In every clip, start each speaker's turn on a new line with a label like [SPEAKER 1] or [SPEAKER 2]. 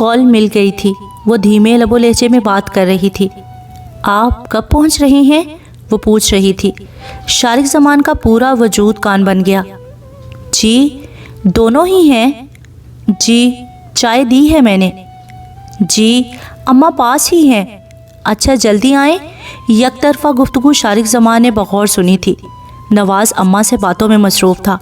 [SPEAKER 1] کال مل گئی تھی۔ وہ دھیمے لب و لہجے میں بات کر رہی تھی۔ آپ کب پہنچ رہے ہیں؟ وہ پوچھ رہی تھی۔ شارق زمان کا پورا وجود کان بن گیا۔ جی دونوں ہی ہیں۔ جی چائے دی ہے میں نے۔ جی اماں پاس ہی ہیں۔ اچھا جلدی آئیں۔ یک طرفہ گفتگو شارق زمان نے بغور سنی تھی۔ نواز اماں سے باتوں میں مصروف تھا،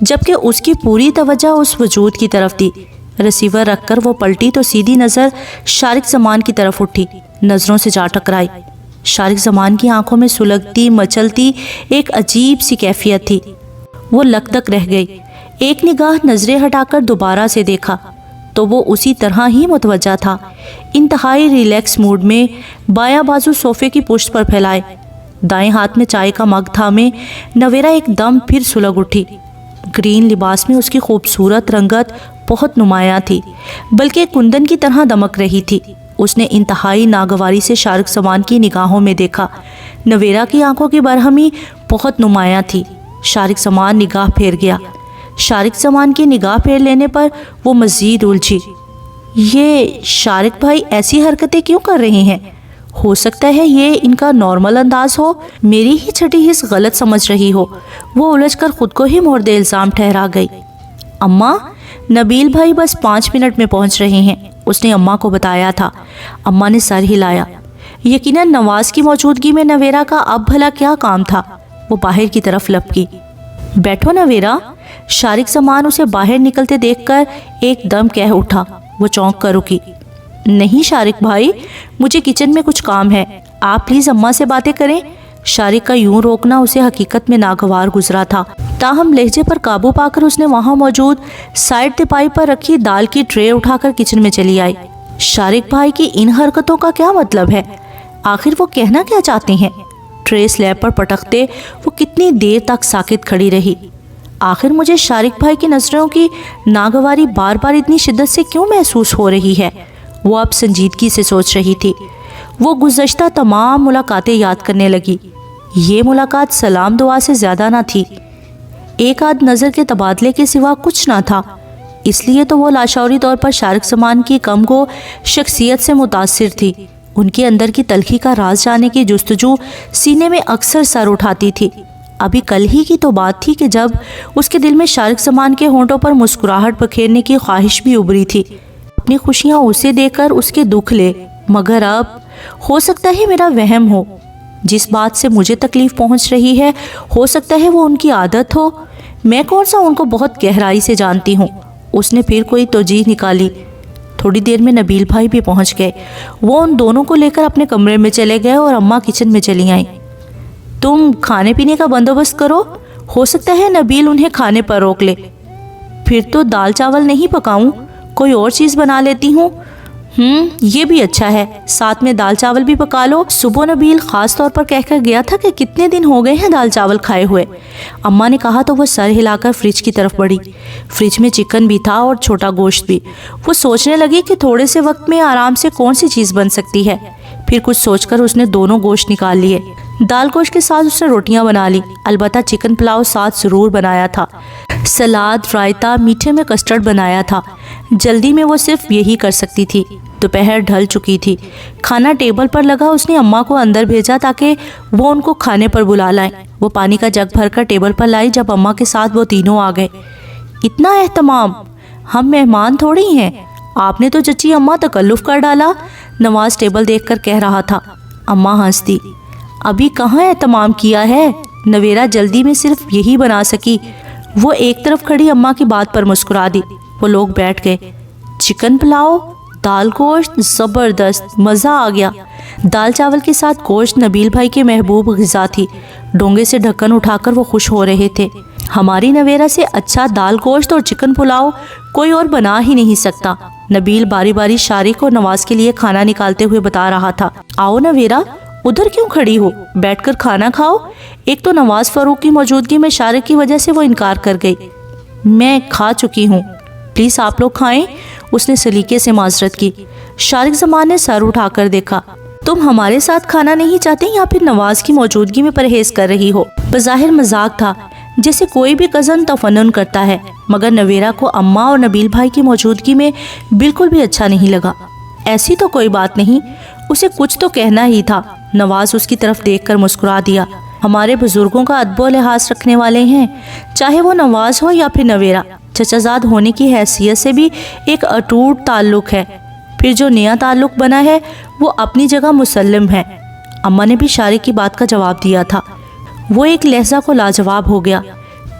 [SPEAKER 1] جبکہ اس کی پوری توجہ اس وجود کی طرف تھی۔ ریسیور رکھ کر وہ پلٹی تو سیدھی نظر شارق زمان کی طرف اٹھی، نظروں سے جا ٹکرائی۔ شارق زمان کی آنکھوں میں سلگتی مچلتی ایک عجیب سی کیفیت تھی۔ وہ لکدک رہ گئی۔ ایک نگاہ نظریں ہٹا کر دوبارہ سے دیکھا تو وہ اسی طرح ہی متوجہ تھا، انتہائی ریلیکس موڈ میں، بایاں بازو صوفے کی پشت پر پھیلائے، دائیں ہاتھ میں چائے کا مگ تھامے نویرا ایک دم پھر سلگ اٹھی۔ گرین لباس میں اس کی خوبصورت رنگت بہت نمایاں تھی، بلکہ کندن کی طرح دمک رہی تھی۔ اس نے انتہائی ناگواری سے شارق زمان کی نگاہوں میں دیکھا۔ نویرا کی آنکھوں کی برہمی بہت نمایاں تھی۔ شارق زمان نگاہ پھیر گیا۔ شارق زمان کی نگاہ پھیر لینے پر وہ مزید الجھی۔ یہ شارق بھائی ایسی حرکتیں کیوں کر رہے ہیں؟ ہو سکتا ہے یہ ان کا نارمل انداز ہو، میری ہی چھٹی حس غلط سمجھ رہی ہو۔ وہ الجھ کر خود کو ہی مورد الزام ٹھہرا گئی۔ اماں نبیل بھائی بس 5 منٹ میں پہنچ رہے ہیں، اس نے اماں کو بتایا تھا۔ اماں نے سر ہلایا۔ یقیناً نواز کی موجودگی میں نویرا کا اب بھلا کیا کام تھا؟ وہ باہر کی طرف لپکی۔ بیٹھو نویرا۔ شارق زمان اسے باہر نکلتے دیکھ کر ایک دم کہہ اٹھا۔ وہ چونک کر رکی۔ نہیں شارق بھائی، مجھے کچن میں کچھ کام ہے، آپ پلیز اماں سے باتیں کریں۔ شارق کا یوں روکنا اسے حقیقت میں ناگوار گزرا تھا، تاہم لہجے پر قابو پا کر اس نے وہاں موجود سائڈ تپائی پر رکھی دال کی ٹرے اٹھا کر کچن میں چلی آئی۔ شارق بھائی کی ان حرکتوں کا کیا مطلب ہے؟ آخر وہ کہنا کیا چاہتے ہیں؟ ٹرے سلیب پر پٹکتے وہ کتنی دیر تک ساکت کھڑی رہی۔ آخر مجھے شارق بھائی کی نظروں کی ناگواری بار بار اتنی شدت سے کیوں محسوس ہو رہی ہے؟ وہ اب سنجیدگی سے سوچ رہی تھی۔ وہ گزشتہ تمام ملاقاتیں یاد کرنے لگی۔ یہ ملاقات سلام دعا سے زیادہ نہ تھی، ایک آدھ نظر کے تبادلے کے سوا کچھ نہ تھا۔ اس لیے تو وہ لاشعوری طور پر شارق زمان کی کم گو شخصیت سے متاثر تھی۔ ان کے اندر کی تلخی کا راز جانے کی جستجو سینے میں اکثر سر اٹھاتی تھی۔ ابھی کل ہی کی تو بات تھی کہ جب اس کے دل میں شارق زمان کے ہونٹوں پر مسکراہٹ بکھیرنے کی خواہش بھی ابھری تھی، اپنی خوشیاں اسے دے کر اس کے دکھ لے۔ مگر اب ہو سکتا ہے میرا وہم ہو، جس بات سے مجھے تکلیف پہنچ رہی ہے ہو سکتا ہے وہ ان کی عادت ہو۔ میں کون سا ان کو بہت گہرائی سے جانتی ہوں۔ اس نے پھر کوئی توجیہ نکالی۔ تھوڑی دیر میں نبیل بھائی بھی پہنچ گئے۔ وہ ان دونوں کو لے کر اپنے کمرے میں چلے گئے اور اماں کچن میں چلی آئیں۔ تم کھانے پینے کا بندوبست کرو، ہو سکتا ہے نبیل انہیں کھانے پر روک لے۔ پھر تو دال چاول نہیں پکاؤں، کوئی اور چیز بنا لیتی ہوں۔ یہ بھی اچھا ہے، ساتھ میں دال چاول بھی پکا لو۔ صبح نبیل خاص طور پر کہہ کر گیا تھا کہ کتنے دن ہو گئے ہیں دال چاول کھائے ہوئے۔ اماں نے کہا تو وہ سر ہلا کر فریج کی طرف بڑھی۔ فریج میں چکن بھی تھا اور چھوٹا گوشت بھی۔ وہ سوچنے لگی کہ تھوڑے سے وقت میں آرام سے کون سی چیز بن سکتی ہے۔ پھر کچھ سوچ کر اس نے دونوں گوشت نکال لیے۔ دال گوشت کے ساتھ اس نے روٹیاں بنا لی، البتہ چکن پلاؤ ساتھ ضرور بنایا تھا۔ سلاد، رائتا، میٹھے میں کسٹرڈ بنایا تھا۔ جلدی میں وہ صرف یہی کر سکتی تھی۔ دوپہر ڈھل چکی تھی۔ کھانا ٹیبل پر لگا، اس نے اماں کو اندر بھیجا تاکہ وہ ان کو کھانے پر بلا لائیں۔ وہ پانی کا جگ بھر کر ٹیبل پر لائی جب اماں کے ساتھ وہ تینوں آ گئے۔ اتنا اہتمام، ہم مہمان تھوڑی ہیں، آپ نے تو چچی اماں تکلف کر ڈالا، نواز ٹیبل دیکھ کر کہہ رہا تھا۔ اماں ہنس دی۔ ابھی کہاں اہتمام کیا ہے، نویرا جلدی میں صرف یہی بنا سکی۔ وہ ایک طرف کھڑی اماں کی بات پر مسکرا دی۔ وہ لوگ بیٹھ گئے۔ چکن پلاؤ، دال گوشت، زبردست، مزہ آ گیا۔ دال چاول کے ساتھ گوشت نبیل بھائی کے محبوب غذا تھی۔ ڈونگے سے ڈھکن اٹھا کر وہ خوش ہو رہے تھے۔ ہماری نویرا سے اچھا دال گوشت اور چکن پلاؤ کوئی اور بنا ہی نہیں سکتا، نبیل باری باری شارق اور نواز کے لیے کھانا نکالتے ہوئے بتا رہا تھا۔ آؤ نویرا، ادھر کیوں کھڑی ہو، بیٹھ کر کھانا کھاؤ۔ ایک تو نواز فاروق کی موجودگی میں شارق کی وجہ سے وہ انکار کر گئی۔ میں کھا چکی ہوں، پلیز آپ لوگ کھائیں، اس نے سلیقے سے معذرت کی۔ شارق زمان نے سر اٹھا کر دیکھا۔ تم ہمارے ساتھ کھانا نہیں چاہتے یا پھر نواز کی موجودگی میں پرہیز کر رہی ہو؟ بظاہر مذاق تھا، جیسے کوئی بھی کزن تفنن کرتا ہے، مگر نویرہ کو اماں اور نبیل بھائی کی موجودگی میں بالکل بھی اچھا نہیں لگا۔ ایسی تو کوئی بات نہیں، اسے کچھ تو کہنا ہی تھا۔ نواز اس کی طرف دیکھ کر مسکرا دیا۔ ہمارے بزرگوں کا ادب و لحاظ رکھنے والے ہیں، چاہے وہ نواز ہو یا پھر نویرہ، چچا زاد ہونے کی حیثیت سے بھی ایک اٹوٹ تعلق ہے۔ پھر جو نیا تعلق بنا ہے وہ اپنی جگہ مسلم ہے۔ اماں نے بھی شارق کی بات کا جواب دیا تھا۔ وہ ایک لہجہ کو لاجواب ہو گیا۔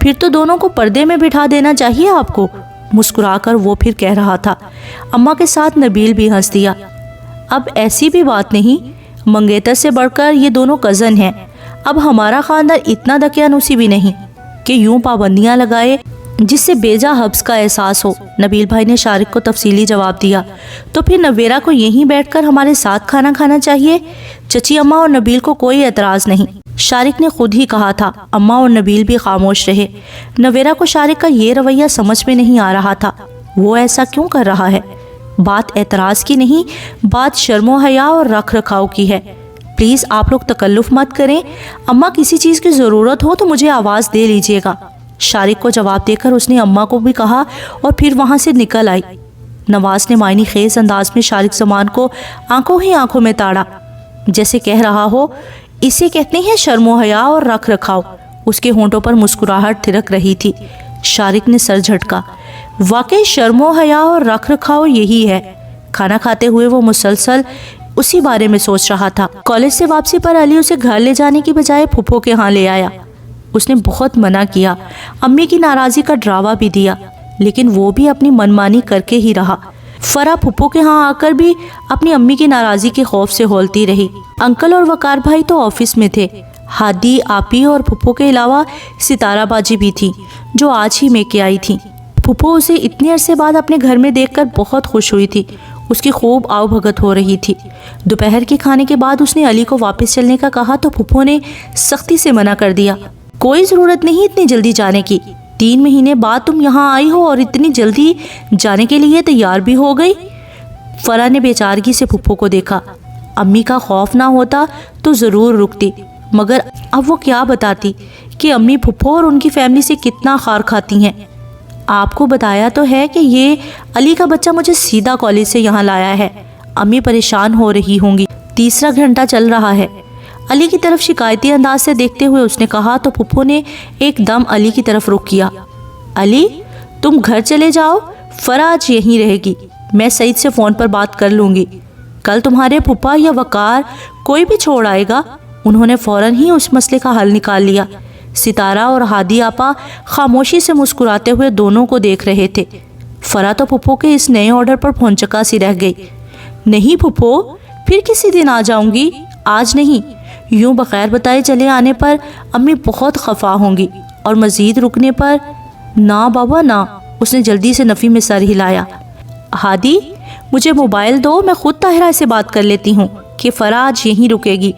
[SPEAKER 1] پھر تو دونوں کو پردے میں بٹھا دینا چاہیے آپ کو، مسکرا کر وہ پھر کہہ رہا تھا۔ اماں کے ساتھ نبیل بھی ہنس دیا۔ اب ایسی بھی بات نہیں، منگیتر سے بڑھ کر یہ دونوں کزن ہیں۔ اب ہمارا خاندان اتنا دقیانوسی بھی نہیں کہ یوں پابندیاں لگائے جس سے بیجا حبس کا احساس ہو۔ نبیل بھائی نے شارق کو تفصیلی جواب دیا۔ تو پھر نویرہ کو یہیں بیٹھ کر ہمارے ساتھ کھانا کھانا چاہیے۔ چچی اماں اور نبیل کو کوئی اعتراض نہیں، شارق نے خود ہی کہا تھا۔ اماں اور نبیل بھی خاموش رہے۔ نویرہ کو شارق کا یہ رویہ سمجھ میں نہیں آ رہا تھا۔ وہ ایسا کیوں کر رہا ہے؟ بات اعتراض کی نہیں، بات شرم و حیا اور رکھ رکھاؤ کی ہے۔ پلیز آپ لوگ تکلف مت کریں، اماں کسی چیز کی ضرورت ہو تو مجھے آواز دے لیجیے گا۔ شارق کو جواب دے کر اس نے اماں کو بھی کہا اور پھر وہاں سے نکل آئی۔ نواز نے معنی خیز انداز میں شارق زمان کو آنکھوں ہی آنکھوں میں تاڑا، جیسے کہہ رہا ہو اسے کہتے ہیں شرم و حیا اور رکھ رکھاؤ۔ اس کے ہونٹوں پر مسکراہٹ تھرک رہی تھی۔ شارق نے سر جھٹکا۔ واقعی شرم و حیا اور رکھ رکھاؤ یہی ہے۔ کھانا کھاتے ہوئے وہ مسلسل اسی بارے میں سوچ رہا تھا۔ کالج سے واپسی پر علی اسے گھر لے جانے کی بجائے پھپھو کے ہاں لے آیا۔ اس نے بہت منع کیا، امی کی ناراضی کا ڈراوا بھی دیا، لیکن وہ بھی اپنی منمانی کر کے ہی رہا۔ فرح پھپھو کے ہاں آ کر بھی اپنی امی کی ناراضی کے خوف سے ہولتی رہی۔ انکل اور وقار بھائی تو آفس میں تھے۔ ہادی، آپی اور پھپھو کے علاوہ ستارہ باجی بھی تھی، جو آج ہی میں کے آئی تھی۔ پھپھو اسے اتنے عرصے بعد اپنے گھر میں دیکھ کر بہت خوش ہوئی تھی۔ اس کی خوب آؤ بھگت ہو رہی تھی۔ دوپہر کے کھانے کے بعد اس نے علی کو واپس چلنے کا کہا تو پھپھو نے سختی سے منع کر دیا۔ کوئی ضرورت نہیں اتنی جلدی جانے کی، 3 مہینے بعد تم یہاں آئی ہو اور اتنی جلدی جانے کے لیے تیار بھی ہو گئی۔ فرح نے بیچارگی سے پھپھو کو دیکھا۔ امی کا خوف نہ ہوتا تو ضرور رکتی، مگر اب وہ کیا بتاتی کہ امی پھپھو اور ان کی فیملی سے کتنا خار کھاتی ہیں۔ آپ کو بتایا تو ہے کہ یہ علی کا بچہ مجھے سیدھا کالج سے یہاں لایا ہے۔ امی پریشان ہو رہی ہوں گی، 3 گھنٹہ چل رہا ہے۔ علی کی طرف شکایتی انداز سے دیکھتے ہوئے اس نے کہا تو پھپھو نے ایک دم علی کی طرف رخ کیا۔ علی تم گھر چلے جاؤ، فرح آج یہیں رہے گی، میں سعید سے فون پر بات کر لوں گی، کل تمہارے پھپھا یا وقار کوئی بھی چھوڑ آئے گا۔ انہوں نے فوراً ہی اس مسئلے کا حل نکال لیا۔ ستارہ اور ہادی آپا خاموشی سے مسکراتے ہوئے دونوں کو دیکھ رہے تھے۔ فرح تو پھپھو کے اس نئے آرڈر پر پھونچکا سی رہ گئی۔ نہیں پھپھو، پھر کسی دن آ جاؤں گی، آج نہیں۔ یوں بغیر بتائے چلے آنے پر امی بہت خفا ہوں گی، اور مزید رکنے پر نہ بابا نہ۔ اس نے جلدی سے نفی میں سر ہلایا۔ ہادی مجھے موبائل دو، میں خود طاہرہ سے بات کر لیتی ہوں کہ فرح آج یہیں رکے گی۔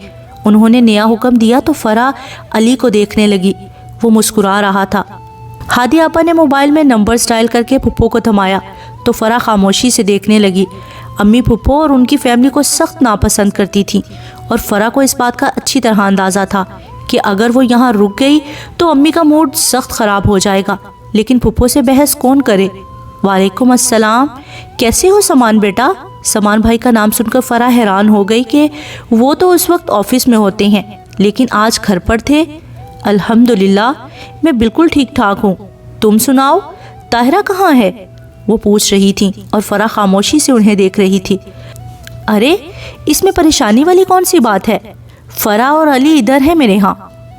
[SPEAKER 1] انہوں نے نیا حکم دیا تو فرح علی کو دیکھنے لگی۔ وہ مسکرا رہا تھا۔ ہادی آپا نے موبائل میں نمبر ڈائل کر کے پھپھو کو تھمایا تو فرح خاموشی سے دیکھنے لگی۔ امی پھپھو اور ان کی فیملی کو سخت ناپسند کرتی تھی، اور فرح کو اس بات کا اچھی طرح اندازہ تھا کہ اگر وہ یہاں رک گئی تو امی کا موڈ سخت خراب ہو جائے گا۔ لیکن پھپھو سے بحث کون کرے؟ وعلیکم السلام، کیسے ہو سمان بیٹا؟ سمان بھائی کا نام سن کر فرح حیران ہو گئی کہ وہ تو اس وقت آفس میں ہوتے ہیں لیکن آج گھر پر تھے۔ الحمدللہ میں بالکل ٹھیک ٹھاک ہوں، تم سناؤ طاہرہ کہاں ہے؟ وہ پوچھ رہی تھی اور فرح خاموشی سے انہیں دیکھ رہی تھی۔ ارے اس میں پریشانی والی کون سی بات ہے؟ فرح اور علی ادھر ہے میرے ہاں،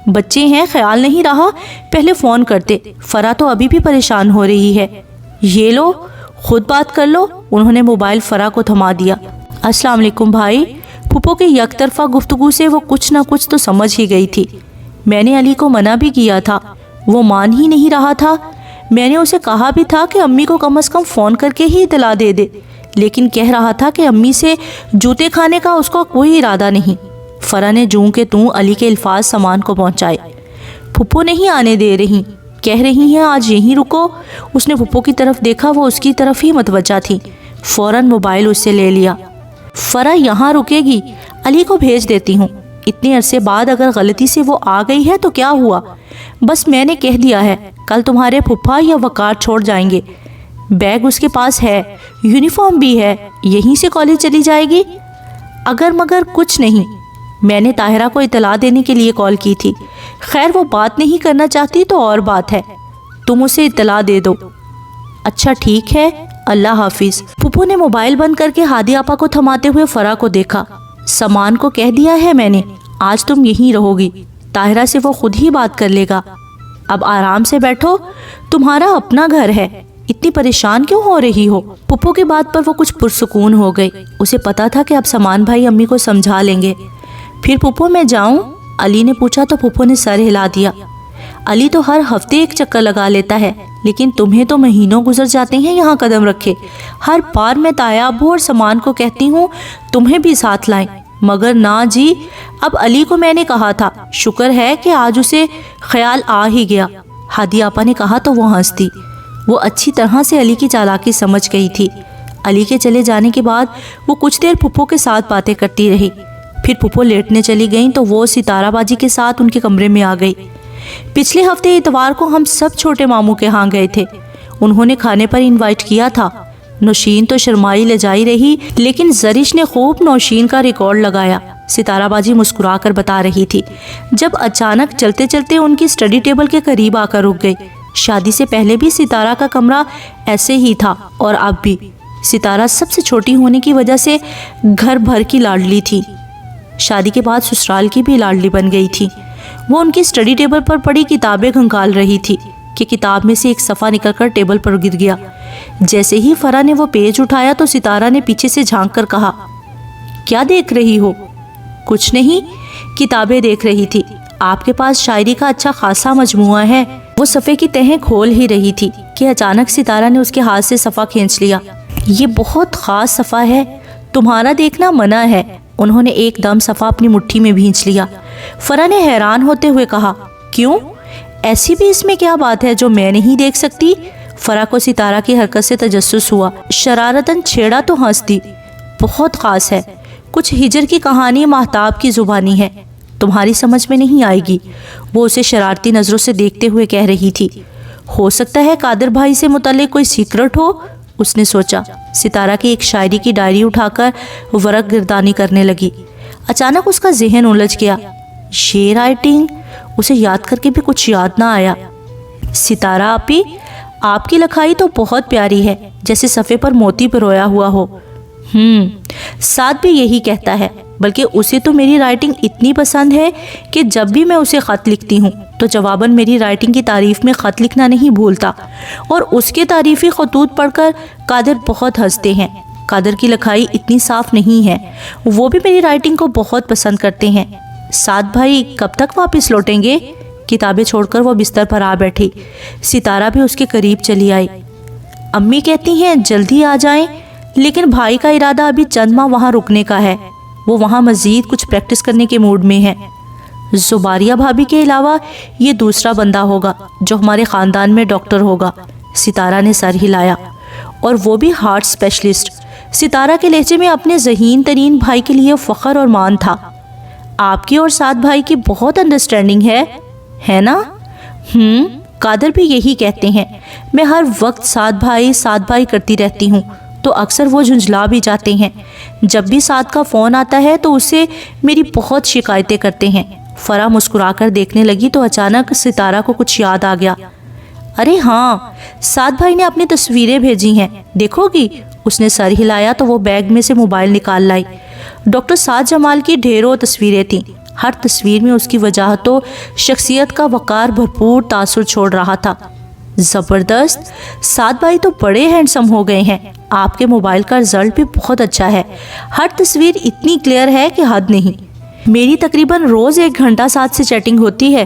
[SPEAKER 1] بچے ہیں خیال نہیں رہا، پہلے فون کرتے۔ فرح تو ابھی بھی پریشان ہو رہی ہے۔ یہ لو خود بات کر لو۔ انہوں نے موبائل فرح کو تھما دیا۔ السلام علیکم بھائی۔ پھپھو کی یک طرفہ گفتگو سے وہ کچھ نہ کچھ تو سمجھ ہی گئی تھی۔ میں نے علی کو منع بھی کیا تھا، وہ مان ہی نہیں رہا تھا۔ میں نے اسے کہا بھی تھا کہ امی کو کم از کم فون کر کے ہی اطلاع دے دے، لیکن کہہ رہا تھا کہ امی سے جوتے کھانے کا اس کا کوئی ارادہ نہیں۔ فرح نے جوں کہ توں علی کے الفاظ سامان کو پہنچائے۔ پھپھو نہیں آنے دے رہی، کہہ رہی ہیں آج یہیں رکو۔ اس نے پھپھو کی طرف دیکھا، وہ اس کی طرف ہی متوجہ تھی۔ فوراً موبائل اس سے لے لیا۔ فرح یہاں رکے گی، علی کو بھیج دیتی ہوں، اتنے عرصے بعد اگر غلطی سے وہ آ گئی ہے تو کیا ہوا؟ بس میں نے کہہ دیا ہے کل تمہارے پھپھا یا وقار چھوڑ جائیں گے. بیگ اس کے پاس ہے, یونیفارم بھی ہے, یہیں سے کالج چلی جائے گی. اگر مگر کچھ نہیں. میں نے طاہرہ کو اطلاع دینے کے لیے کال کی تھی. خیر وہ بات نہیں کرنا چاہتی تو اور بات ہے, تم اسے اطلاع دے دو. اچھا ٹھیک ہے, اللہ حافظ. پھپھو نے موبائل بند کر کے ہادی آپا کو تھماتے ہوئے فرح کو دیکھا. سامان کو کہہ دیا ہے میں نے, آج تم یہیں رہو گی. طاہرہ سے وہ خود ہی بات کر لے گا. اب آرام سے بیٹھو, تمہارا اپنا گھر ہے, اتنی پریشان کیوں ہو رہی ہو؟ پھپھو کی بات پر وہ کچھ پرسکون ہو گئی. اسے پتا تھا کہ اب سامان بھائی امی کو سمجھا لیں گے. پھر پھپھو میں جاؤں؟ علی نے پوچھا تو پھپھو نے سر ہلا دیا. علی تو ہر ہفتے ایک چکر لگا لیتا ہے, لیکن تمہیں تو مہینوں گزر جاتے ہیں یہاں قدم رکھے. ہر بار میں تایا ابو اور سامان کو کہتی ہوں تمہیں بھی ساتھ لائیں, مگر نہ جی. اب علی کو میں نے کہا تھا, شکر ہے کہ آج اسے خیال آ ہی گیا. ہادی آپا نے کہا تو وہ ہنس دی. وہ اچھی طرح سے علی کی چالاکی سمجھ گئی تھی. علی کے چلے جانے کے بعد وہ کچھ دیر پھپھو کے ساتھ باتیں کرتی رہی. پھر پھپھو لیٹنے چلی گئیں تو وہ ستارہ باجی کے ساتھ ان کے کمرے میں آ گئی. پچھلے ہفتے اتوار کو ہم سب چھوٹے ماموں کے ہاں گئے تھے. انہوں نے کھانے پر انوائٹ کیا تھا. نوشین تو شرمائی لجائی رہی, لیکن زرش نے خوب نوشین کا ریکارڈ لگایا. ستارہ باجی مسکرا کر بتا رہی تھی. جب اچانک چلتے چلتے ان کی اسٹڈی ٹیبل کے قریب آ کر رک گئی. شادی سے پہلے بھی ستارہ کا کمرہ ایسے ہی تھا اور اب بھی. ستارہ سب سے چھوٹی ہونے کی وجہ سے گھر بھر کی لاڈلی تھی. شادی کے بعد سسرال کی بھی لاڈلی بن گئی تھی. وہ ان کی اسٹڈی ٹیبل پر پڑی کتابیں کھنگال رہی تھی کہ کتاب میں سے ایک صفحہ نکل کر ٹیبل پر گر گیا. جیسے ہی فرح نے وہ پیج اٹھایا تو ستارہ نے پیچھے سے جھانک کر کہا, کیا دیکھ رہی ہو؟ کچھ نہیں, کتابیں دیکھ رہی تھی. آپ کے پاس شاعری کا اچھا خاصا مجموعہ ہے. وہ صفحے کی تہیں کھول ہی رہی تھی کہ اچانک ستارہ نے اس کے ہاتھ سے صفحہ کھینچ لیا. یہ بہت خاص صفحہ ہے, تمہارا دیکھنا منع ہے. انہوں نے ایک دم صفحہ اپنی مٹھی میں بھینچ لیا. فرح نے حیران ہوتے ہوئے کہا, کیوں؟ ایسی بھی اس میں کیا بات ہے جو میں نہیں دیکھ سکتی؟ فرح کو ستارہ کی حرکت سے تجسس ہوا. شرارتاً چھیڑا تو ہنس دی. بہت خاص ہے, کچھ ہجر کی کہانی ماہتاب کی زبانی ہے, تمہاری سمجھ میں نہیں آئے گی. وہ اسے شرارتی نظروں سے دیکھتے ہوئے کہہ رہی تھی. ہو سکتا ہے قادر بھائی سے متعلق کوئی سیکرٹ ہو, اس نے سوچا. ستارہ کی ایک شاعری کی ڈائری اٹھا کر ورق گردانی کرنے لگی. اچانک اس کا ذہن الجھ گیا. یہ رائٹنگ, اسے یاد کر کے بھی کچھ یاد نہ آیا. ستارہ آپی, آپ کی لکھائی تو بہت پیاری ہے, جیسے صفحے پر موتی پرویا ہوا ہو. ساتھ بھی یہی کہتا ہے, بلکہ اسے تو میری رائٹنگ اتنی پسند ہے کہ جب بھی میں اسے خط لکھتی ہوں تو جواباً میری رائٹنگ کی تعریف میں خط لکھنا نہیں بھولتا. اور اس کے تعریفی خطوط پڑھ کر قادر بہت ہنستے ہیں. قادر کی لکھائی اتنی صاف نہیں ہے, وہ بھی میری رائٹنگ کو بہت پسند کرتے ہیں. سعد بھائی کب تک واپس لوٹیں گے؟ کتابیں چھوڑ کر وہ بستر پر آ بیٹھی. ستارہ بھی اس کے قریب چلی آئی. امی کہتی ہیں جلدی آ جائیں, لیکن بھائی کا ارادہ ابھی چند ماہ وہاں رکنے کا ہے. وہ وہاں مزید کچھ پریکٹس کرنے کے موڈ میں ہیں. زباریہ بھابی کے علاوہ یہ دوسرا بندہ ہوگا جو ہمارے خاندان میں ڈاکٹر ہوگا. ستارہ نے سر ہلایا. اور وہ بھی ہارٹ اسپیشلسٹ. ستارہ کے لہجے میں اپنے ذہین ترین بھائی کے لیے فخر اور مان تھا. آپ کی اور سعد بھائی کی بہت انڈرسٹینڈنگ ہے نا؟ قادر بھی یہی کہتے ہیں. میں ہر وقت سعد بھائی کرتی رہتی ہوں تو اکثر وہ جھنجھلا بھی جاتے ہیں. جب بھی سعد کا فون آتا ہے تو اسے میری بہت شکایتیں کرتے ہیں. فرح مسکرا کر دیکھنے لگی تو اچانک ستارہ کو کچھ یاد آ گیا. ارے ہاں, سعد بھائی نے اپنی تصویریں بھیجی ہیں, دیکھو گی؟ اس نے سر ہلایا تو وہ بیگ میں سے موبائل نکال لائی. ڈاکٹر سعد جمال کی ڈھیروں تصویریں تھیں. ہر تصویر میں اس کی وجاہت و شخصیت کا وقار بھرپور تاثر چھوڑ رہا تھا. زبردست, سعد بھائی تو بڑے ہینڈسم ہو گئے ہیں. آپ کے موبائل کا رزلٹ بھی بہت اچھا ہے. ہر تصویر اتنی کلیئر ہے کہ حد نہیں. میری تقریباً روز 1 گھنٹہ سعد سے چیٹنگ ہوتی ہے.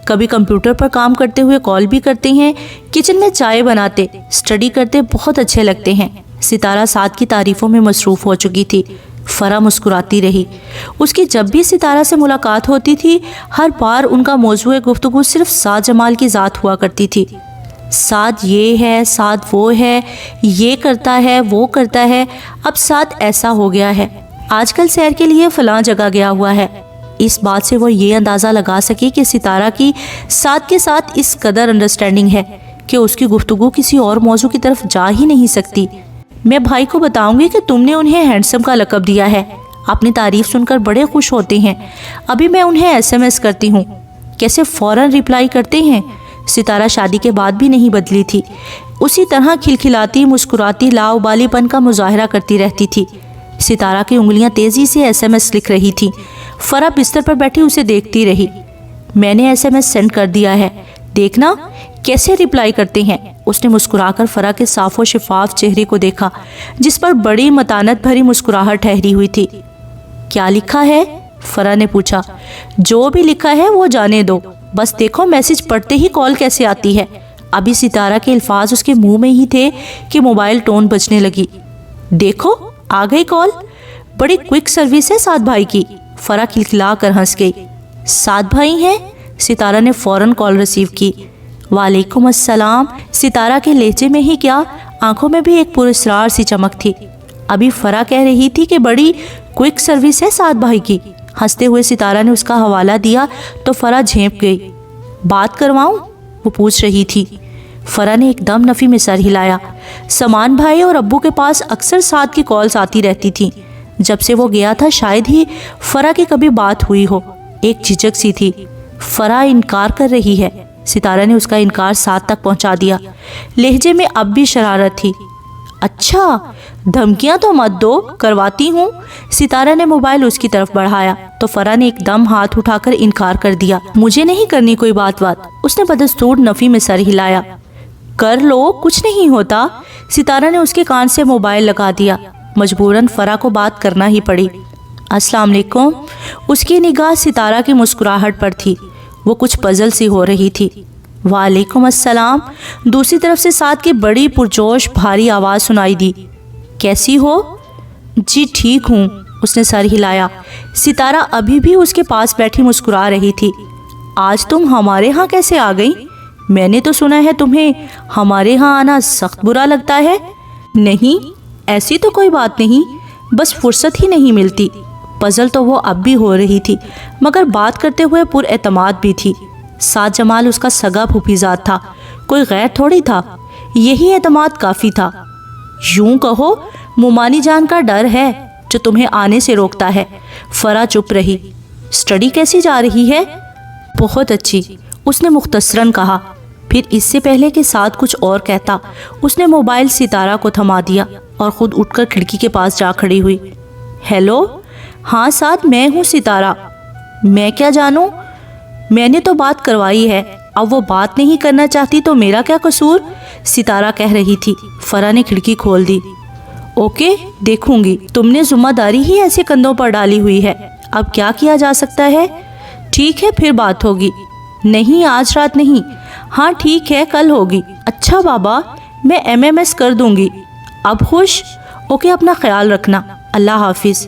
[SPEAKER 1] کبھی کمپیوٹر پر کام کرتے ہوئے کال بھی کرتے ہیں, کچن میں چائے بناتے, اسٹڈی کرتے, بہت اچھے لگتے ہیں. ستارہ سعد کی تعریفوں میں مصروف ہو چکی تھی. فرح مسکراتی رہی. اس کی جب بھی ستارہ سے ملاقات ہوتی تھی ہر بار ان کا موضوع گفتگو صرف سعد جمال کی ذات ہوا کرتی تھی. سعد یہ ہے, سعد وہ ہے, یہ کرتا ہے, وہ کرتا ہے. اب سعد ایسا ہو گیا ہے, آج کل سیر کے لیے فلاں جگہ گیا ہوا ہے. اس بات سے وہ یہ اندازہ لگا سکی کہ ستارہ کی ساتھ کے ساتھ اس قدر انڈرسٹینڈنگ ہے کہ اس کی گفتگو کسی اور موضوع کی طرف جا ہی نہیں سکتی۔ میں بھائی کو بتاؤں گی کہ تم نے انہیں ہینڈسم کا لقب دیا ہے، اپنی تعریف سن کر بڑے خوش ہوتے ہیں۔ ابھی میں انہیں SMS کرتی ہوں، کیسے فوراً ریپلائی کرتے ہیں۔ ستارہ شادی کے بعد بھی نہیں بدلی تھی، اسی طرح کھلکھلاتی مسکراتی لاؤبالی پن کا مظاہرہ کرتی رہتی تھی۔ ستارہ کی انگلیاں تیزی سے SMS لکھ رہی تھیں۔ فرح بستر پر بیٹھی اسے دیکھتی رہی۔ میں نے SMS سینڈ کر دیا ہے، دیکھنا کیسے ریپلائی کرتے ہیں۔ اس نے مسکرا کر فرح کے صاف و شفاف چہرے کو دیکھا جس پر بڑی متانت بھری مسکراہٹ ٹھہری ہوئی تھی۔ کیا لکھا ہے؟ فرح نے پوچھا۔ جو بھی لکھا ہے وہ جانے دو، بس دیکھو میسج پڑھتے ہی کال کیسے آتی ہے۔ ابھی ستارہ کے الفاظ اس کے منہ میں ہی تھے کہ موبائل ٹون بجنے لگی۔ دیکھو آ گئی کال، بڑی کوئک سروس ہے سعد بھائی کی۔ فرح کھلکھلا کر ہنس گئی۔ سعد بھائی ہیں؟ ستارہ نے فوراً کال ریسیو کی۔ وعلیکم السلام۔ ستارہ کے لہجے میں ہی کیا، آنکھوں میں بھی ایک پراسرار سی چمک تھی۔ ابھی فرح کہہ رہی تھی کہ بڑی کوئک سروس ہے سعد بھائی کی۔ ہنستے ہوئے ستارہ نے اس کا حوالہ دیا تو فرح جھینپ گئی۔ بات کرواؤں؟ وہ پوچھ رہی تھی۔ فرح نے ایک دم نفی میں سر ہلایا۔ سامان بھائی اور ابو کے پاس اکثر سعد کی کالز آتی رہتی تھیں۔ جب سے وہ گیا تھا شاید ہی فرح کی کبھی بات ہوئی ہو۔ ایک جھجک سی تھی۔ فرح انکار کر رہی ہے۔ ستارہ نے اس کا انکار سعد تک پہنچا دیا۔ لہجے میں اب بھی شرارت تھی۔ اچھا دھمکیاں تو مت دو، کرواتی ہوں۔ ستارہ نے موبائل اس کی طرف بڑھایا تو فرح نے ایک دم ہاتھ اٹھا کر انکار کر دیا۔ مجھے نہیں کرنی کوئی بات۔ اس نے بدستور نفی میں سر ہلایا۔ کر لو، کچھ نہیں ہوتا۔ ستارہ نے اس کے کان سے موبائل لگا دیا۔ مجبوراً فرح کو بات کرنا ہی پڑی۔ السلام علیکم۔ اس کی نگاہ ستارہ کی مسکراہٹ پر تھی۔ وہ کچھ پزل سی ہو رہی تھی۔ وعلیکم السلام۔ دوسری طرف سے سعد کی بڑی پرجوش بھاری آواز سنائی دی۔ کیسی ہو؟ جی ٹھیک ہوں۔ اس نے سر ہلایا۔ ستارہ ابھی بھی اس کے پاس بیٹھی مسکرا رہی تھی۔ آج تم ہمارے ہاں کیسے آ گئی؟ میں نے تو سنا ہے تمہیں ہمارے ہاں آنا سخت برا لگتا ہے۔ نہیں ایسی تو کوئی بات نہیں، بس فرصت ہی نہیں ملتی۔ پزل تو وہ اب بھی ہو رہی تھی مگر بات کرتے ہوئے پر اعتماد بھی تھی۔ سعد جمال اس کا سگا پھوپھیزاد تھا، کوئی غیر تھوڑی تھا۔ یہی اعتماد کافی تھا۔ یوں کہو مومانی جان کا ڈر ہے جو تمہیں آنے سے روکتا ہے۔ فرح چپ رہی۔ اسٹڈی کیسی جا رہی ہے؟ بہت اچھی، اس نے مختصراً کہا۔ پھر اس سے پہلے کہ سعد کچھ اور کہتا اس نے موبائل ستارہ کو تھما دیا اور خود اٹھ کر کھڑکی کے پاس جا کھڑی ہوئی۔ ہیلو، ہاں سعد میں ہوں ستارہ۔ میں کیا جانوں، میں نے تو بات کروائی ہے، اب وہ بات نہیں کرنا چاہتی تو میرا کیا قصور؟ ستارہ کہہ رہی تھی۔ فرح نے کھڑکی کھول دی۔ اوکے دیکھوں گی، تم نے ذمہ داری ہی ایسے کندھوں پر ڈالی ہوئی ہے، اب کیا کیا جا سکتا ہے؟ ٹھیک ہے پھر بات ہوگی۔ نہیں آج رات نہیں۔ ہاں ٹھیک ہے کل ہوگی۔ اچھا بابا میں MMS کر دوں گی۔ اب خوش؟ اوکے اپنا خیال رکھنا، اللہ حافظ۔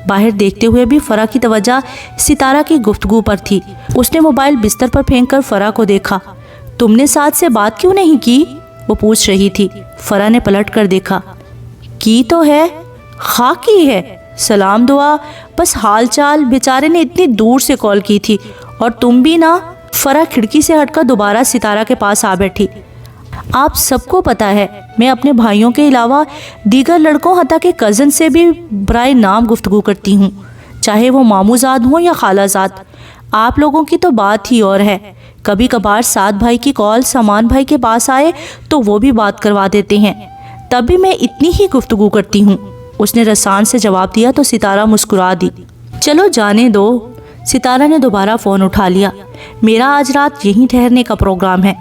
[SPEAKER 1] باہر دیکھتے ہوئے بھی فرح کی توجہ ستارہ کی گفتگو پر تھی۔ اس نے موبائل بستر پر پھینک کر فرح کو دیکھا۔ تم نے سعد سے بات کیوں نہیں کی؟ وہ پوچھ رہی تھی۔ فرح نے پلٹ کر دیکھا۔ کی تو ہے، خواہ کی ہے، سلام دعا، بس حال چال۔ بیچارے نے اتنی دور سے کال کی تھی، اور تم بھی نا۔ فرح کھڑکی سے ہٹ کر دوبارہ ستارہ کے پاس آ بیٹھی۔ آپ سب کو پتا ہے میں اپنے بھائیوں کے علاوہ دیگر لڑکوں حتیٰ کہ کزن سے بھی برائے نام گفتگو کرتی ہوں، چاہے وہ ماموں زاد ہوں یا خالہ زاد۔ آپ لوگوں کی تو بات ہی اور ہے۔ کبھی کبھار سعد بھائی کی کال سامان بھائی کے پاس آئے تو وہ بھی بات کروا دیتے ہیں، تب بھی میں اتنی ہی گفتگو کرتی ہوں۔ اس نے رسان سے جواب دیا تو ستارہ مسکرا دی۔ چلو جانے دو۔ ستارہ نے دوبارہ فون اٹھا لیا۔ میرا آج رات یہیں ٹھہرنے کا پروگرام ہے،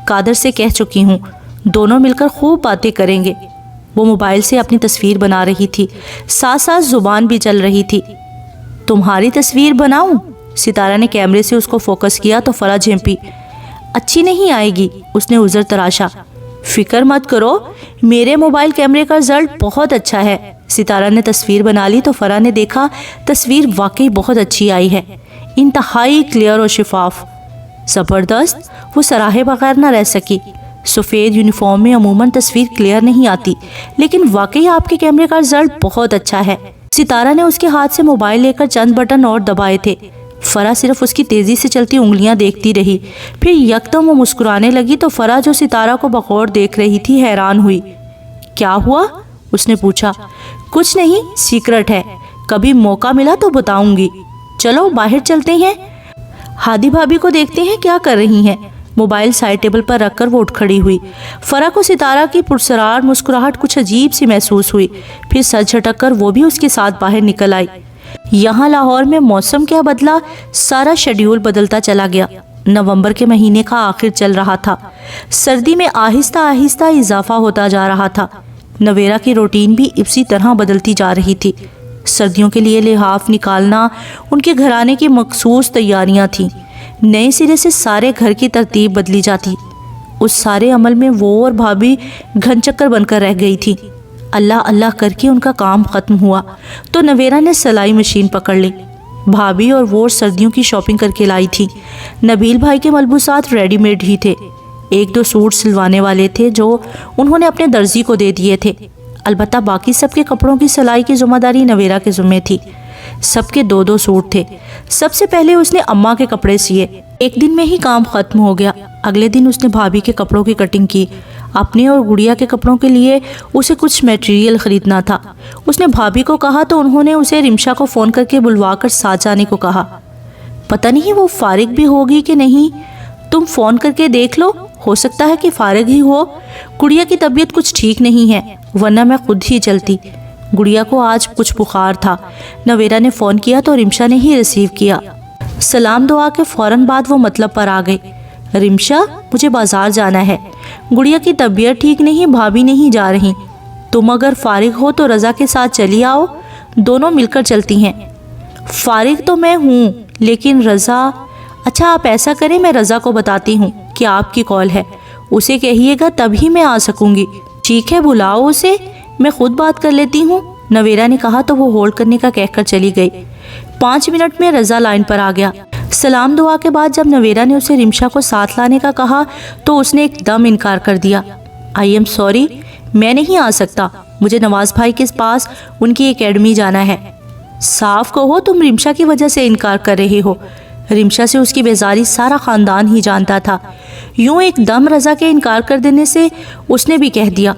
[SPEAKER 1] قادر سے کہہ چکی ہوں، دونوں مل کر خوب باتیں کریں گے۔ وہ موبائل سے اپنی تصویر بنا رہی تھی، ساتھ ساتھ زبان بھی چل رہی تھی۔ تمہاری تصویر بناؤں؟ ستارہ نے کیمرے سے اس کو فوکس کیا تو فرح جھینپی۔ اچھی نہیں آئے گی، اس نے عذر تراشا۔ فکر مت کرو، میرے موبائل کیمرے کا رزلٹ بہت اچھا ہے۔ ستارہ نے تصویر بنا لی تو فرح نے دیکھا تصویر واقعی بہت اچھی آئی ہے، انتہائی کلیئر اور شفاف۔ زبردست، وہ سراہے بغیر نہ رہ سکی۔ سفید یونیفارم میں عموماً تصویر کلیئر نہیں آتی، لیکن واقعی آپ کے کیمرے کا رزلٹ بہت اچھا ہے۔ ستارہ نے اس کے ہاتھ سے موبائل لے کر چند بٹن اور دبائے تھے۔ فرح صرف اس کی تیزی سے چلتی انگلیاں دیکھتی رہی. پھر یکدم وہ مسکرانے لگی تو فرح جو ستارہ کو بغور دیکھ رہی تھی حیران ہوئی. کیا ہوا؟ اس نے پوچھا. کچھ نہیں، سیکرٹ ہے، کبھی موقع ملا تو بتاؤں گی. چلو باہر چلتے ہیں. ہادی بھابھی کو دیکھتے ہیں کیا کر رہی ہیں. موبائل سائڈ ٹیبل پر رکھ کر وہ اٹھ کھڑی ہوئی. فرح کو ستارہ کی پرسرار مسکراہٹ کچھ عجیب سی محسوس ہوئی. پھر سر جھٹک کر وہ بھی اس کے ساتھ باہر نکل آئی. یہاں لاہور میں موسم کیا بدلا، سارا شیڈیول بدلتا چلا گیا. نومبر کے مہینے کا آخر چل رہا تھا. سردی میں آہستہ آہستہ اضافہ ہوتا جا رہا تھا. نویرا کی روٹین بھی اسی طرح بدلتی جا رہی تھی. سردیوں کے لیے لحاف نکالنا ان کے گھرانے کی مخصوص تیاریاں تھیں. نئے سرے سے سارے گھر کی ترتیب بدلی جاتی. اس سارے عمل میں وہ اور بھابھی گھن چکر بن کر رہ گئی تھی. اللہ اللہ کر کے ان کا کام ختم ہوا تو نویرا نے سلائی مشین پکڑ لی. بھابھی اور وہ سردیوں کی شاپنگ کر کے لائی تھی. نبیل بھائی کے ملبوسات ریڈی میڈ ہی تھے. ایک دو سوٹ سلوانے والے تھے جو انہوں نے اپنے درزی کو دے دیے تھے. البتہ باقی سب کے کپڑوں کی سلائی کی ذمہ داری نویرا کے ذمہ تھی. سب کے دو دو سوٹ تھے. سب سے پہلے اس نے اماں کے کپڑے سیے. ایک دن میں ہی کام ختم ہو گیا. اگلے دن اس نے بھابھی کے کپڑوں کی کٹنگ کی. اپنے اور گڑیا کے کپڑوں کے لیے اسے کچھ میٹیریل خریدنا تھا. اس نے بھابھی کو کہا تو انہوں نے اسے رمشا کو فون کر کے بلوا کر ساتھ جانے کو کہا. پتہ نہیں وہ فارغ بھی ہوگی کہ نہیں، تم فون کر کے دیکھ لو، ہو سکتا ہے کہ فارغ ہی ہو. گڑیا کی طبیعت کچھ ٹھیک نہیں ہے، ورنہ میں خود ہی چلتی. گڑیا کو آج کچھ بخار تھا. نویرا نے فون کیا تو رمشا نے ہی ریسیو کیا. سلام دعا کے فوراً بعد وہ مطلب پر آ گئی. رمشا، مجھے بازار جانا ہے، گڑیا کی طبیعت ٹھیک نہیں، بھابھی نہیں جا رہی. تم اگر فارغ ہو تو رضا کے ساتھ چلی آؤ، دونوں مل کر چلتی ہیں. فارغ تو میں ہوں لیکن رضا. اچھا آپ ایسا کریں، میں رضا کو بتاتی ہوں کہ آپ کی کال ہے، اسے کہیے گا تبھی میں آ سکوں گی. ٹھیک ہے، بلاؤ اسے، میں خود بات کر لیتی ہوں، نویرا نے کہا تو وہ ہولڈ کرنے کا کہہ کر چلی گئی. 5 منٹ میں رضا لائن پر آ گیا. سلام دعا کے بعد جب نویرا نے اسے رمشا کو ساتھ لانے کا کہا تو اس نے ایک دم انکار کر دیا. آئی ایم سوری، میں نہیں آ سکتا، مجھے نواز بھائی کے پاس ان کی اکیڈمی جانا ہے. صاف کہو تم رمشا کی وجہ سے انکار کر رہے ہو. رمشا سے اس کی بیزاری سارا خاندان ہی جانتا تھا. یوں ایک دم رضا کے انکار کر دینے سے اس نے بھی کہہ دیا.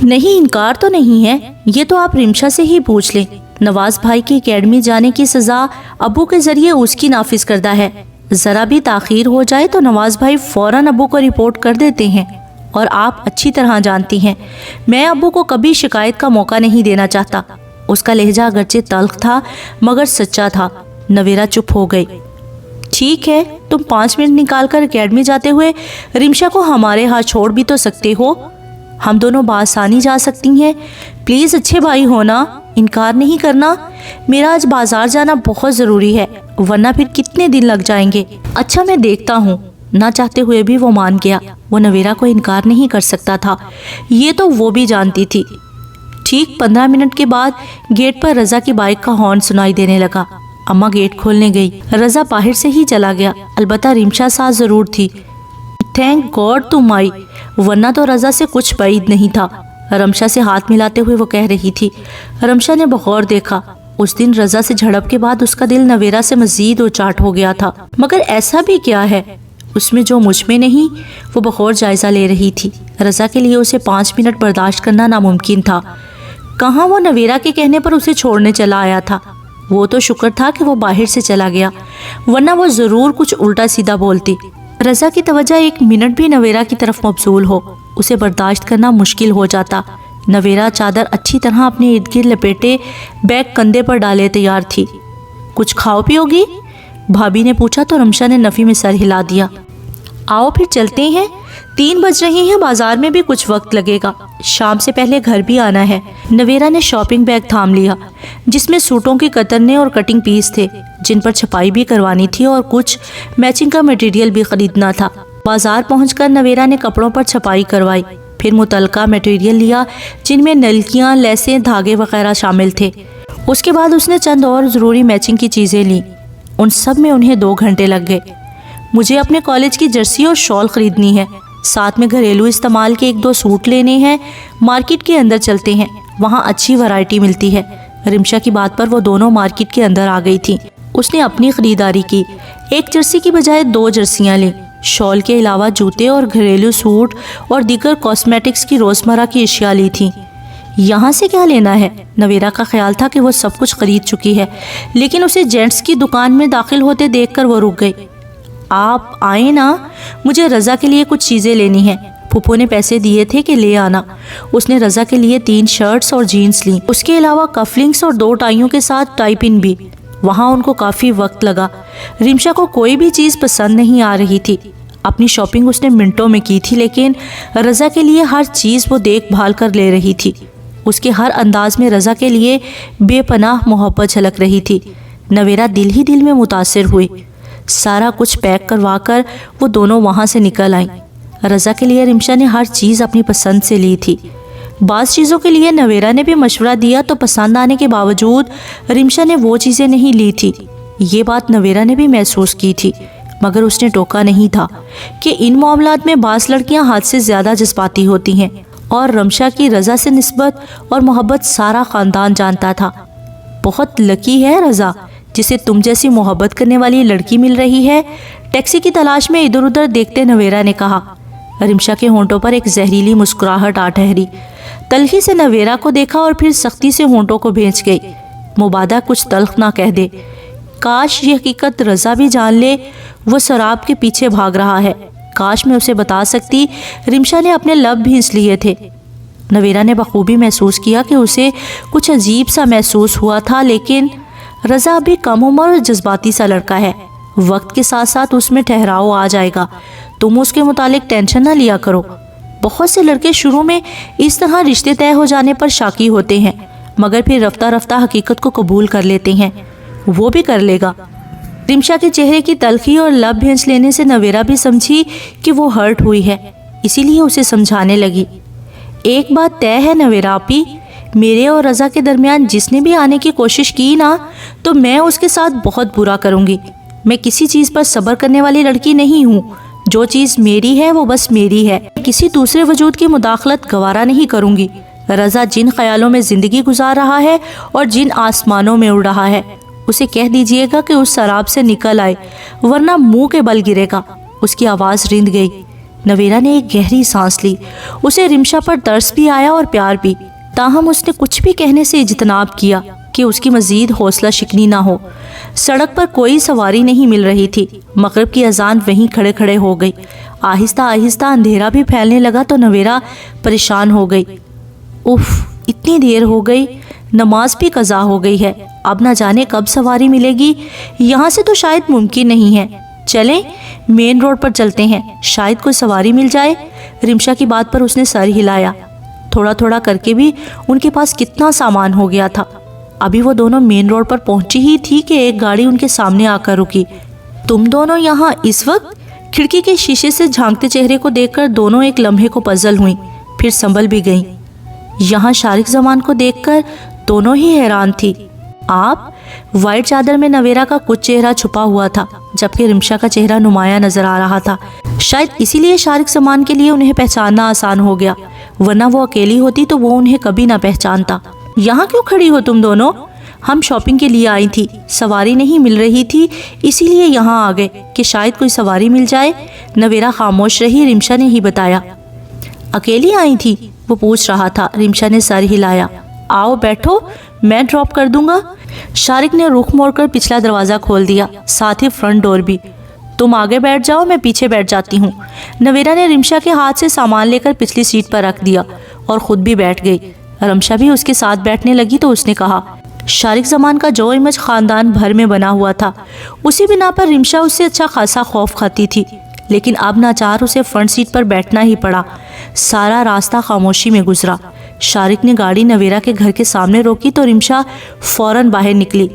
[SPEAKER 1] نہیں، انکار تو نہیں ہے، یہ تو آپ رمشا سے ہی پوچھ لیں. نواز بھائی کی اکیڈمی جانے کی سزا ابو کے ذریعے اس کی نافذ کردہ ہے. ذرا بھی تاخیر ہو جائے تو نواز بھائی فوراً ابو کو رپورٹ کر دیتے ہیں، اور آپ اچھی طرح جانتی ہیں میں ابو کو کبھی شکایت کا موقع نہیں دینا چاہتا. اس کا لہجہ اگرچہ تلخ تھا مگر سچا تھا. نویرا چپ ہو گئی. ٹھیک ہے، تم 5 منٹ نکال کر اکیڈمی جاتے ہوئے رمشا کو ہمارے ہاں چھوڑ بھی تو سکتے ہو. ہم دونوں بآسانی جا سکتی ہیں. پلیز اچھے بھائی ہونا، انکار نہیں کرنا. میرا آج بازار جانا بہت ضروری ہے، ورنہ پھر کتنے دن لگ جائیں گے. اچھا میں دیکھتا ہوں. نہ چاہتے ہوئے بھی وہ مان گیا. وہ نویرا کو انکار نہیں کر سکتا تھا، یہ تو وہ بھی جانتی تھی. ٹھیک 15 منٹ کے بعد گیٹ پر رضا کی بائک کا ہارن سنائی دینے لگا. اماں گیٹ کھولنے گئی. رضا باہر سے ہی چلا گیا. البتہ رمشا ساتھ ضرور تھی. تھینک گاڈ تم آئی، ورنہ تو رضا سے کچھ بعید نہیں تھا. رمشا سے ہاتھ ملاتے ہوئے وہ کہہ رہی تھی. رمشا نے بغور دیکھا. اس دن رضا سے جھڑپ کے بعد اس کا دل نویرا سے مزید اچاٹ ہو گیا تھا. مگر ایسا بھی کیا ہے اس میں جو مجھ میں نہیں؟ وہ بغور جائزہ لے رہی تھی. رضا کے لیے اسے 5 منٹ برداشت کرنا ناممکن تھا. کہاں وہ نویرا کے کہنے پر اسے چھوڑنے چلا آیا تھا. وہ تو شکر تھا کہ وہ باہر سے چلا گیا، ورنہ وہ ضرور کچھ الٹا سیدھا بولتی. رضا کی توجہ 1 منٹ بھی نویرا کی طرف مبذول ہو اسے برداشت کرنا مشکل ہو جاتا. نویرا چادر اچھی طرح اپنے ارد گرد لپیٹے بیگ کندھے پر ڈالے تیار تھی. کچھ کھاؤ پیو گی؟ بھابھی نے پوچھا تو رمشا نے نفی میں سر ہلا دیا. آؤ پھر چلتے ہیں، 3 بج رہی ہیں، بازار میں بھی کچھ وقت لگے گا، شام سے پہلے گھر بھی آنا ہے. نویرا نے شاپنگ بیگ تھام لیا جس میں سوٹوں کی کترنے اور کٹنگ پیس تھے جن پر چھپائی بھی کروانی تھی اور کچھ میچنگ کا میٹیریل بھی خریدنا تھا. بازار پہنچ کر نویرا نے کپڑوں پر چھپائی کروائی، پھر متعلقہ میٹیریل لیا جن میں نلکیاں، لیسیں، دھاگے وغیرہ شامل تھے. اس کے بعد اس نے چند اور ضروری میچنگ کی چیزیں لیں. ان سب میں انہیں 2 گھنٹے لگ گئے. مجھے اپنے کالج کی جرسی اور شال خریدنی ہے، ساتھ میں گھریلو استعمال کے 1-2 سوٹ لینے ہیں. مارکیٹ کے اندر چلتے ہیں، وہاں اچھی ورائٹی ملتی ہے. رمشا کی بات پر وہ دونوں مارکیٹ کے اندر آ گئی تھی. اس نے اپنی خریداری کی۔ ایک جرسی کی بجائے 2 جرسیاں لیں۔ شال کے علاوہ جوتے اور گھریلو سوٹ اور دیگر کاسمیٹکس کی روزمرہ کی اشیاء لی تھیں۔ یہاں سے کیا لینا ہے؟ نویرا کا خیال تھا کہ وہ سب کچھ خرید چکی ہے، لیکن اسے جینٹس کی دکان میں داخل ہوتے دیکھ کر وہ رک گئی۔ آپ آئیں نا، مجھے رضا کے لیے کچھ چیزیں لینی ہیں۔ پھپھو نے پیسے دیے تھے کہ لے آنا۔ اس نے رضا کے لیے 3 شرٹس اور جینس لیں، اس کے علاوہ کفلنگس اور 2 ٹائیوں کے ساتھ ٹائی پن بھی۔ وہاں ان کو کافی وقت لگا۔ رمشا کو کوئی بھی چیز پسند نہیں آ رہی تھی۔ اپنی شاپنگ اس نے منٹوں میں کی تھی، لیکن رضا کے لیے ہر چیز وہ دیکھ بھال کر لے رہی تھی۔ اس کے ہر انداز میں رضا کے لیے بے پناہ محبت جھلک رہی تھی۔ نویرا دل ہی دل میں متاثر ہوئی۔ سارا کچھ پیک کروا کر وہ دونوں وہاں سے نکل آئیں۔ رضا کے لیے رمشا نے ہر چیز اپنی پسند سے لی تھی۔ بعض چیزوں کے لیے نویرا نے بھی مشورہ دیا تو پسند آنے کے باوجود رمشا نے وہ چیزیں نہیں لی تھی۔ یہ بات نویرا نے بھی محسوس کی تھی، مگر اس نے ٹوکا نہیں تھا کہ ان معاملات میں بعض لڑکیاں حد سے زیادہ جذباتی ہوتی ہیں، اور رمشا کی رضا سے نسبت اور محبت سارا خاندان جانتا تھا۔ بہت لکی ہے رضا، جسے تم جیسی محبت کرنے والی لڑکی مل رہی ہے، ٹیکسی کی تلاش میں ادھر ادھر دیکھتے نویرا نے کہا۔ رمشا کے ہونٹوں پر ایک زہریلی مسکراہٹ آ ٹھہری۔ تلخی سے نویرا کو دیکھا اور پھر سختی سے ہونٹوں کو بھینچ گئی۔ مبادہ کچھ تلخ نہ کہہ دے۔ کاش یہ حقیقت رضا بھی جان لے، وہ سراب کے پیچھے بھاگ رہا ہے۔ کاش میں اسے بتا سکتی۔ رمشا نے اپنے لب بھینچ لیے تھے۔ نویرا نے بخوبی محسوس کیا کہ اسے کچھ عجیب سا محسوس ہوا تھا، لیکن رضا بھی کم عمر اور جذباتی سا لڑکا ہے۔ وقت کے ساتھ ساتھ اس میں ٹھہراؤ آ جائے گا۔ تم اس کے متعلق ٹینشن نہ لیا کرو۔ بہت سے لڑکے شروع میں اس طرح رشتے طے ہو جانے پر شاکی ہوتے ہیں، مگر پھر رفتہ رفتہ حقیقت کو قبول کر لیتے ہیں۔ وہ بھی کر لے گا۔ رمشا کے چہرے کی تلخی اور لب بھینچ لینے سے نویرا بھی سمجھی کہ وہ ہرٹ ہوئی ہے، اسی لیے اسے سمجھانے لگی۔ ایک بات طے ہے نویرا آپی، میرے اور رضا کے درمیان جس نے بھی آنے کی کوشش کی نا، تو میں اس کے ساتھ بہت برا کروں گی۔ میں کسی چیز پر صبر کرنے والی لڑکی نہیں ہوں۔ جو چیز میری ہے وہ بس میری ہے، کسی دوسرے وجود کی مداخلت گوارا نہیں کروں گی۔ رضا جن خیالوں میں زندگی گزار رہا ہے اور جن آسمانوں میں اڑ رہا ہے، اسے کہہ دیجئے گا کہ اس سراب سے نکل آئے، ورنہ منہ کے بل گرے گا۔ اس کی آواز رند گئی۔ نویرا نے ایک گہری سانس لی۔ اسے رمشا پر ترس بھی آیا اور پیار بھی، تاہم اس نے کچھ بھی کہنے سے اجتناب کیا کہ اس کی مزید حوصلہ شکنی نہ ہو۔ سڑک پر کوئی سواری نہیں مل رہی تھی۔ مغرب کی اذان وہیں کھڑے کھڑے ہو گئی۔ آہستہ آہستہ اندھیرا بھی پھیلنے لگا تو نویرا پریشان ہو گئی۔ اف، اتنی دیر ہو گئی، نماز بھی قضا ہو گئی ہے، اب نہ جانے کب سواری ملے گی۔ یہاں سے تو شاید ممکن نہیں ہے۔ چلیں مین روڈ پر چلتے ہیں، شاید کوئی سواری مل جائے۔ رمشا کی بات پر اس نے سر ہلایا۔ تھوڑا تھوڑا کر کے بھی ان کے پاس کتنا سامان ہو گیا تھا۔ ابھی وہ دونوں مین روڈ پر پہنچی ہی تھی کہ ایک گاڑی ان کے سامنے آ کر رکی۔ تم دونوں یہاں اس وقت؟ کھڑکی کے شیشے سے جھانکتے چہرے کو دیکھ کر دونوں ایک لمحے کو پزل ہوئیں، پھر سنبھل بھی گئیں۔ یہاں شارق زمان کو دیکھ کر دونوں ہی حیران تھی۔ آپ؟ وائٹ چادر میں نویرا کا کچھ چہرہ چھپا ہوا تھا، جبکہ رمشا کا چہرہ نمایاں نظر آ رہا تھا۔ شاید اسی لیے شارق زمان کے لیے انہیں پہچاننا آسان ہو گیا، ورنہ وہ اکیلی ہوتی تو وہ انہیں کبھی نہ پہچانتا۔ یہاں کیوں کھڑی ہو تم دونوں؟ ہم شاپنگ کے لیے آئی تھی، سواری نہیں مل رہی تھی، اسی لیے یہاں آ گئے کہ شاید کوئی سواری مل جائے۔ نویرا خاموش رہی۔ رمشا نے ہی بتایا۔ اکیلی آئی تھی؟ وہ پوچھ رہا تھا۔ رمشا نے سر ہلایا۔ آؤ بیٹھو، میں ڈراپ کر دوں گا۔ شارق نے رخ موڑ کر پچھلا دروازہ کھول دیا، ساتھ ہی فرنٹ ڈور بھی۔ تم آگے بیٹھ جاؤ، میں پیچھے بیٹھ جاتی ہوں۔ نویرا نے رمشا کے ہاتھ سے سامان لے کر پچھلی سیٹ پر رکھ دیا اور خود بھی بیٹھ گئی۔ رمشا بھی اس کے ساتھ بیٹھنے لگی تو اس نے کہا، شارق زمان کا جو امیج خاندان بھر میں بنا ہوا تھا، اسی بنا پر رمشا اس سے اچھا خاصا خوف کھاتی تھی، لیکن اب ناچار اسے فرنٹ سیٹ پر بیٹھنا ہی پڑا۔ سارا راستہ خاموشی میں گزرا۔ شارق نے گاڑی نویرا کے گھر کے سامنے روکی تو رمشا فوراً باہر نکلی۔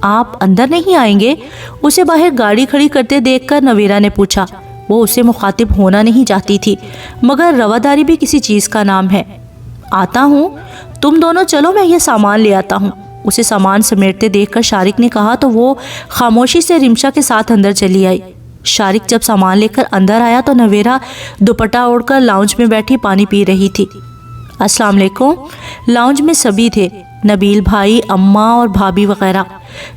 [SPEAKER 1] آپ اندر نہیں آئیں گے؟ اسے باہر گاڑی کھڑی کرتے دیکھ کر نویرا نے پوچھا۔ وہ اسے مخاطب ہونا نہیں چاہتی تھی، مگر رواداری بھی کسی چیز کا نام ہے۔ آتا ہوں، تم دونوں چلو، میں یہ سامان لے آتا ہوں۔ اسے سامان سمیٹتے دیکھ کر شارق نے کہا تو وہ خاموشی سے رمشا کے ساتھ اندر چلی آئی۔ شارق جب سامان لے کر اندر آیا تو نویرا دوپٹہ اوڑھ کر لاؤنج میں بیٹھی پانی پی رہی تھی۔ السلام علیکم۔ لاؤنج میں سبھی تھے، نبیل بھائی، اماں اور بھابھی وغیرہ۔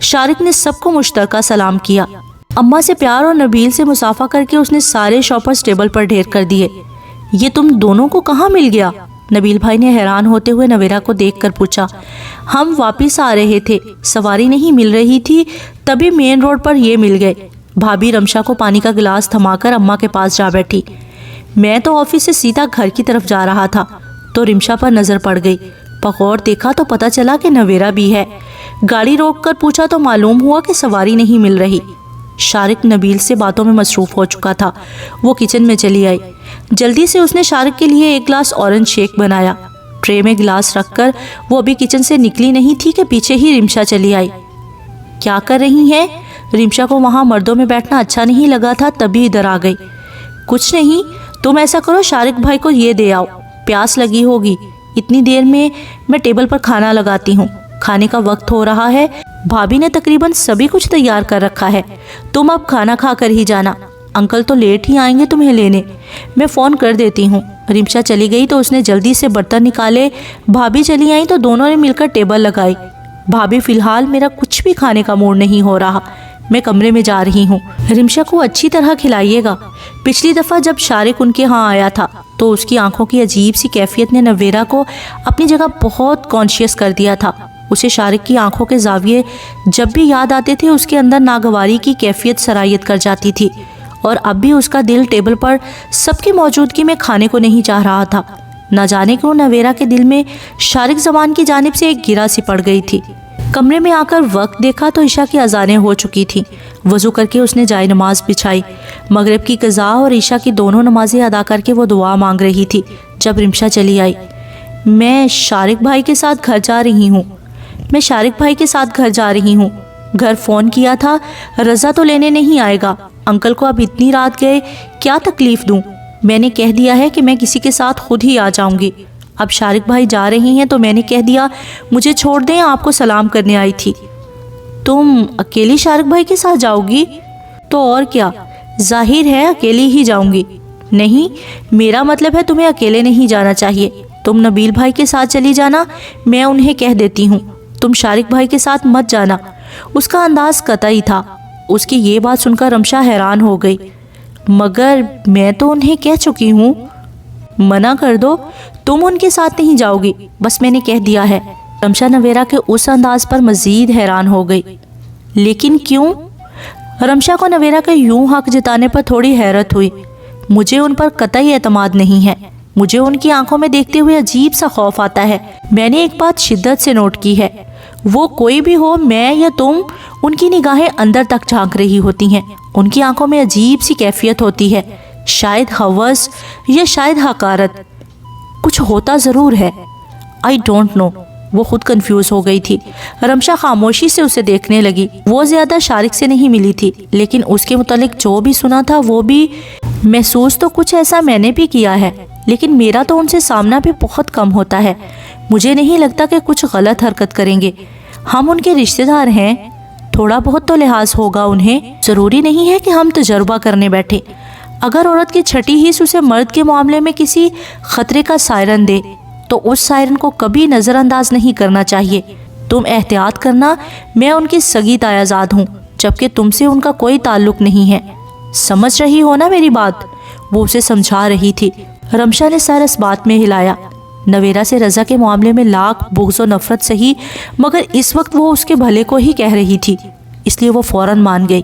[SPEAKER 1] شارق نے سب کو مشترکہ سلام کیا۔ اماں سے پیار اور نبیل سے مصافحہ کر کے اس نے سارے شاپرز ٹیبل پر ڈھیر کر دیے۔ یہ تم دونوں کو کہاں مل گیا؟ نبیل بھائی نے حیران ہوتے ہوئے نویرہ کو دیکھ کر پوچھا۔ ہم واپس آ رہے تھے، سواری نہیں مل رہی تھی، تبھی مین روڈ پر یہ مل گئے۔ بھابھی رمشا کو پانی کا گلاس تھما کر اماں کے پاس جا بیٹھی۔ میں تو آفس سے سیدھا گھر کی طرف جا رہا تھا تو رمشا پر نظر پڑ گئی۔ بغور دیکھا تو پتہ چلا کہ نویرہ بھی ہے۔ گاڑی روک کر پوچھا تو معلوم ہوا کہ سواری نہیں مل رہی۔ شارق نبیل سے باتوں میں مصروف ہو چکا تھا۔ وہ کچن میں چلی آئی۔ جلدی سے اس نے شارق کے لیے ایک گلاس اورنج شیک بنایا۔ ٹرے میں گلاس رکھ کر وہ ابھی کچن سے نکلی نہیں تھی کہ پیچھے ہی رمشا چلی آئی۔ کیا کر رہی ہیں؟ رمشا کو وہاں مردوں میں بیٹھنا اچھا نہیں لگا تھا، تبھی ادھر آ گئی۔ کچھ نہیں، تم ایسا کرو شارق بھائی کو یہ دے آؤ، پیاس لگی ہوگی۔ اتنی دیر میں ٹیبل پر کھانا لگاتی ہوں، کھانے کا وقت ہو رہا ہے۔ بھابھی نے تقریباً سبھی کچھ تیار کر رکھا ہے، تم اب کھانا کھا کر ہی جانا، انکل تو لیٹ ہی آئیں گے تمہیں لینے، میں فون کر دیتی ہوں۔ رمشا چلی گئی تو اس نے جلدی سے برتن نکالے۔ بھابھی چلی آئیں تو دونوں نے مل کر ٹیبل لگائی۔ بھابھی فی الحال میرا کچھ بھی کھانے کا موڈ نہیں ہو رہا، میں کمرے میں جا رہی ہوں، رمشا کو اچھی طرح کھلائیے گا۔ پچھلی دفعہ جب شارق ان کے ہاں آیا تھا تو اس کی آنکھوں کی عجیب سی کیفیت نے نویرہ کو اپنی جگہ بہت کانشیس کر دیا تھا۔ اسے شارق کی آنکھوں کے زاویے جب بھی یاد آتے تھے اس کے اندر ناگواری کی کیفیت سرایت کر جاتی تھی، اور اب بھی اس کا دل ٹیبل پر سب کی موجودگی میں کھانے کو نہیں چاہ رہا تھا۔ نہ جانے کیوں نویرہ کے دل میں شارق زمان کی جانب سے ایک گرہ سی پڑ گئی تھی۔ کمرے میں آ کر وقت دیکھا تو عشاء کی اذانیں ہو چکی تھیں۔ وضو کر کے اس نے جائے نماز بچھائی۔ مغرب کی قضاء اور عشاء کی دونوں نمازیں ادا کر کے وہ دعا مانگ رہی تھی جب رمشا چلی آئی۔ میں شارق بھائی کے ساتھ گھر جا رہی ہوں، گھر فون کیا تھا، رضا تو لینے نہیں آئے گا، انکل کو اب اتنی رات گئے کیا تکلیف دوں، میں نے کہہ دیا ہے کہ میں کسی کے ساتھ خود ہی آ جاؤں گی۔ اب شارق بھائی جا رہے ہیں تو میں نے کہہ دیا مجھے چھوڑ دیں، آپ کو سلام کرنے آئی تھی۔ تم اکیلی شارق بھائی کے ساتھ جاؤ گی؟ تو اور کیا، ظاہر ہے اکیلی ہی جاؤں گی۔ نہیں، میرا مطلب ہے تمہیں اکیلے نہیں جانا چاہیے، تم نبیل بھائی کے ساتھ چلی جانا، میں انہیں کہہ دیتی ہوں، تم شارق بھائی کے ساتھ مت جانا۔ اس کا انداز قطعی تھا۔ اس کی یہ بات سن کر رمشا حیران ہو گئی۔ مگر میں تو انہیں کہہ چکی ہوں۔ منع کر دو، تم ان کے ساتھ نہیں جاؤ گی، بس میں نے کہہ دیا ہے۔ رمشا نویرہ کے اس انداز پر مزید حیران ہو گئی۔ لیکن کیوں؟ رمشا کو نویرہ کے یوں حق جتانے پر تھوڑی حیرت ہوئی۔ مجھے ان پر قطعی اعتماد نہیں ہے، مجھے ان کی آنکھوں میں دیکھتے ہوئے عجیب سا خوف آتا ہے۔ میں نے ایک بات شدت سے نوٹ کی ہے، وہ کوئی بھی ہو، میں یا تم، ان کی نگاہیں اندر تک جھانک رہی ہوتی ہیں، ان کی آنکھوں میں عجیب سی کیفیت ہوتی ہے، شاید ہوس یا شاید حقارت، کچھ ہوتا ضرور ہے۔ I don't know. وہ خود کنفیوز ہو گئی تھی۔ رمشا خاموشی سے اسے دیکھنے لگی۔ وہ زیادہ شارق سے نہیں ملی تھی، لیکن اس کے متعلق جو بھی سنا تھا وہ بھی محسوس تو کچھ ایسا میں نے بھی کیا ہے، لیکن میرا تو ان سے سامنا بھی بہت کم ہوتا ہے۔ مجھے نہیں لگتا کہ کچھ غلط حرکت کریں گے، ہم ان کے رشتہ دار ہیں، تھوڑا بہت تو لحاظ ہوگا انہیں، ضروری نہیں ہے کہ ہم تجربہ کرنے بیٹھے۔ اگر عورت کی چھٹی حس اسے مرد کے معاملے میں کسی خطرے کا سائرن دے تو اس سائرن کو کبھی نظر انداز نہیں کرنا چاہیے۔ تم احتیاط کرنا، میں ان کی سگی تایازاد ہوں، جبکہ تم سے ان کا کوئی تعلق نہیں ہے۔ سمجھ رہی ہو نا میری بات؟ وہ اسے سمجھا رہی تھی۔ رمشا نے سر اس بات میں ہلایا۔ نویرہ سے رضا کے معاملے میں لاکھ بغض و نفرت سہی، مگر اس وقت وہ اس کے بھلے کو ہی کہہ رہی تھی، اس لیے وہ فوراً مان گئی۔